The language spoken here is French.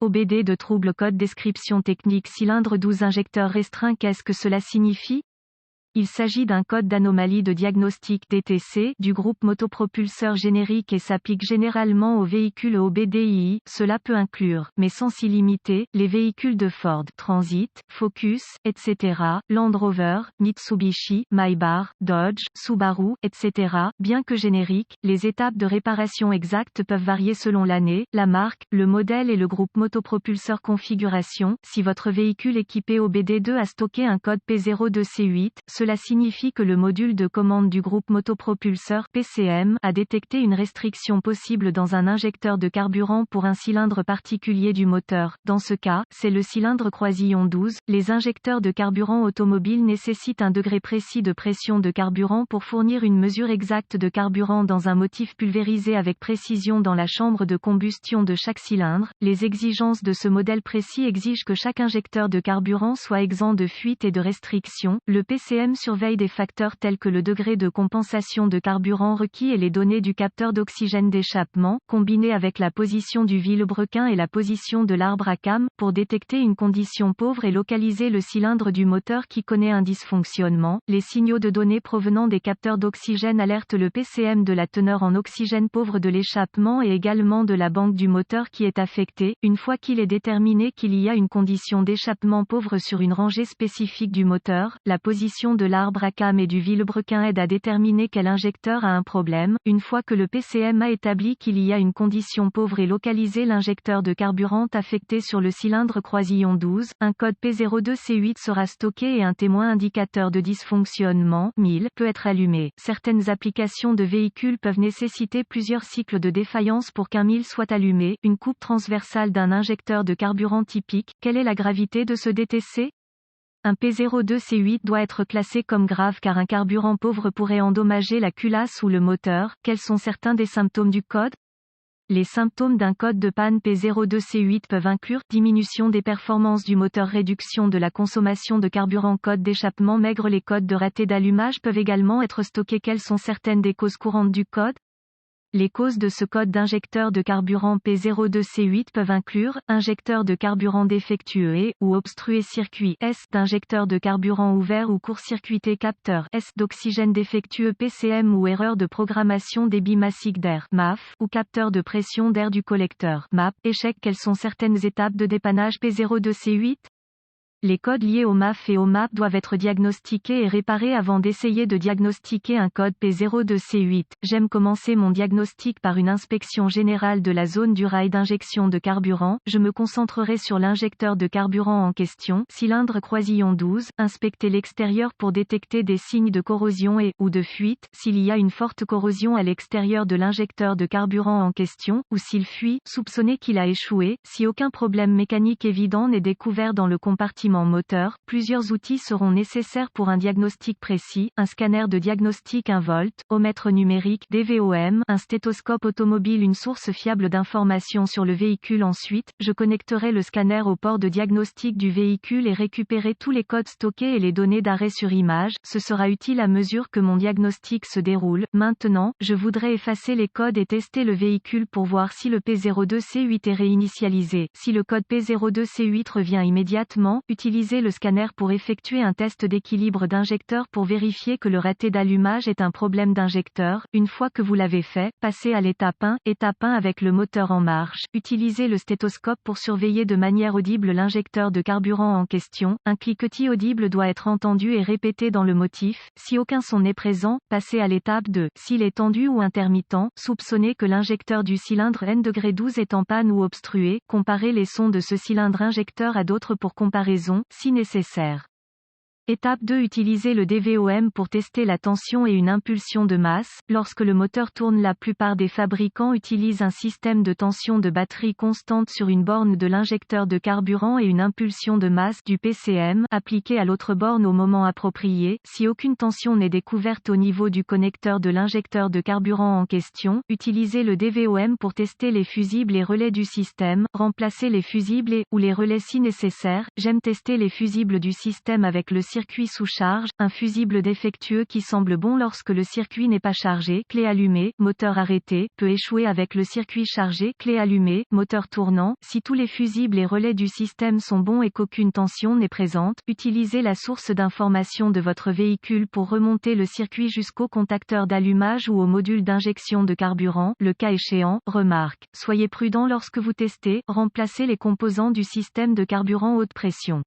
OBD de trouble code description technique cylindre 12 injecteur restreint. Qu'est-ce que cela signifie? Il s'agit d'un code d'anomalie de diagnostic DTC du groupe motopropulseur générique et s'applique généralement aux véhicules OBDII. Cela peut inclure, mais sans s'y limiter, les véhicules de Ford, Transit, Focus, etc., Land Rover, Mitsubishi, Maybach, Dodge, Subaru, etc. Bien que génériques, les étapes de réparation exactes peuvent varier selon l'année, la marque, le modèle et le groupe motopropulseur configuration. Si votre véhicule équipé OBD2 a stocké un code P02C8, cela signifie que le module de commande du groupe motopropulseur PCM a détecté une restriction possible dans un injecteur de carburant pour un cylindre particulier du moteur. Dans ce cas, c'est le cylindre croisillon 12. Les injecteurs de carburant automobiles nécessitent un degré précis de pression de carburant pour fournir une mesure exacte de carburant dans un motif pulvérisé avec précision dans la chambre de combustion de chaque cylindre. Les exigences de ce modèle précis exigent que chaque injecteur de carburant soit exempt de fuite et de restriction. Le PCM surveille des facteurs tels que le degré de compensation de carburant requis et les données du capteur d'oxygène d'échappement, combinées avec la position du vilebrequin et la position de l'arbre à cames, pour détecter une condition pauvre et localiser le cylindre du moteur qui connaît un dysfonctionnement. Les signaux de données provenant des capteurs d'oxygène alertent le PCM de la teneur en oxygène pauvre de l'échappement et également de la banque du moteur qui est affectée. Une fois qu'il est déterminé qu'il y a une condition d'échappement pauvre sur une rangée spécifique du moteur, la position de l'arbre à cames et du vilebrequin aide à déterminer quel injecteur a un problème. Une fois que le PCM a établi qu'il y a une condition pauvre et localisé l'injecteur de carburant affecté sur le cylindre croisillon 12, un code P02C8 sera stocké et un témoin indicateur de dysfonctionnement 1000 peut être allumé. Certaines applications de véhicules peuvent nécessiter plusieurs cycles de défaillance pour qu'un 1000 soit allumé. Une coupe transversale d'un injecteur de carburant typique. Quelle est la gravité de ce DTC? Un P02C8 doit être classé comme grave car un carburant pauvre pourrait endommager la culasse ou le moteur. Quels sont certains des symptômes du code? Les symptômes d'un code de panne P02C8 peuvent inclure diminution des performances du moteur, réduction de la consommation de carburant, code d'échappement maigre. Les codes de raté d'allumage peuvent également être stockés. Quelles sont certaines des causes courantes du code? Les causes de ce code d'injecteur de carburant P02C8 peuvent inclure injecteur de carburant défectueux et ou obstrué, circuit S d'injecteur de carburant ouvert ou court-circuité, capteur S d'oxygène défectueux, PCM ou erreur de programmation débit massique d'air MAF ou capteur de pression d'air du collecteur MAP. Échec. Quelles sont certaines étapes de dépannage P02C8? Les codes liés au MAF et au MAP doivent être diagnostiqués et réparés avant d'essayer de diagnostiquer un code P02C8. J'aime commencer mon diagnostic par une inspection générale de la zone du rail d'injection de carburant. Je me concentrerai sur l'injecteur de carburant en question, cylindre croisillon 12, inspecter l'extérieur pour détecter des signes de corrosion et ou de fuite. S'il y a une forte corrosion à l'extérieur de l'injecteur de carburant en question, ou s'il fuit, soupçonnez qu'il a échoué. Si aucun problème mécanique évident n'est découvert dans le compartiment moteur, plusieurs outils seront nécessaires pour un diagnostic précis: un scanner de diagnostic, un voltomètre numérique DVOM, un stéthoscope automobile, une source fiable d'informations sur le véhicule. Ensuite, je connecterai le scanner au port de diagnostic du véhicule et récupérer tous les codes stockés et les données d'arrêt sur image. Ce sera utile à mesure que mon diagnostic se déroule. Maintenant, je voudrais effacer les codes et tester le véhicule pour voir si le P02C8 est réinitialisé. Si le code P02C8 revient immédiatement, utilisez le scanner pour effectuer un test d'équilibre d'injecteur pour vérifier que le raté d'allumage est un problème d'injecteur. Une fois que vous l'avez fait, passez à l'étape 1, étape 1 avec le moteur en marche. Utilisez le stéthoscope pour surveiller de manière audible l'injecteur de carburant en question. Un cliquetis audible doit être entendu et répété dans le motif. Si aucun son n'est présent, passez à l'étape 2. S'il est tendu ou intermittent, soupçonnez que l'injecteur du cylindre N°12 est en panne ou obstrué. Comparez les sons de ce cylindre injecteur à d'autres pour comparaison, si nécessaire. Étape 2. Utilisez le DVOM pour tester la tension et une impulsion de masse. Lorsque le moteur tourne, la plupart des fabricants utilisent un système de tension de batterie constante sur une borne de l'injecteur de carburant et une impulsion de masse du PCM appliquée à l'autre borne au moment approprié. Si aucune tension n'est découverte au niveau du connecteur de l'injecteur de carburant en question, utilisez le DVOM pour tester les fusibles et relais du système. Remplacez les fusibles et ou les relais si nécessaire. J'aime tester les fusibles du système avec le circuit sous charge, un fusible défectueux qui semble bon lorsque le circuit n'est pas chargé, clé allumée, moteur arrêté, peut échouer avec le circuit chargé, clé allumée, moteur tournant. Si tous les fusibles et relais du système sont bons et qu'aucune tension n'est présente, utilisez la source d'information de votre véhicule pour remonter le circuit jusqu'au contacteur d'allumage ou au module d'injection de carburant, le cas échéant. Remarque: soyez prudent lorsque vous testez, remplacez les composants du système de carburant haute pression.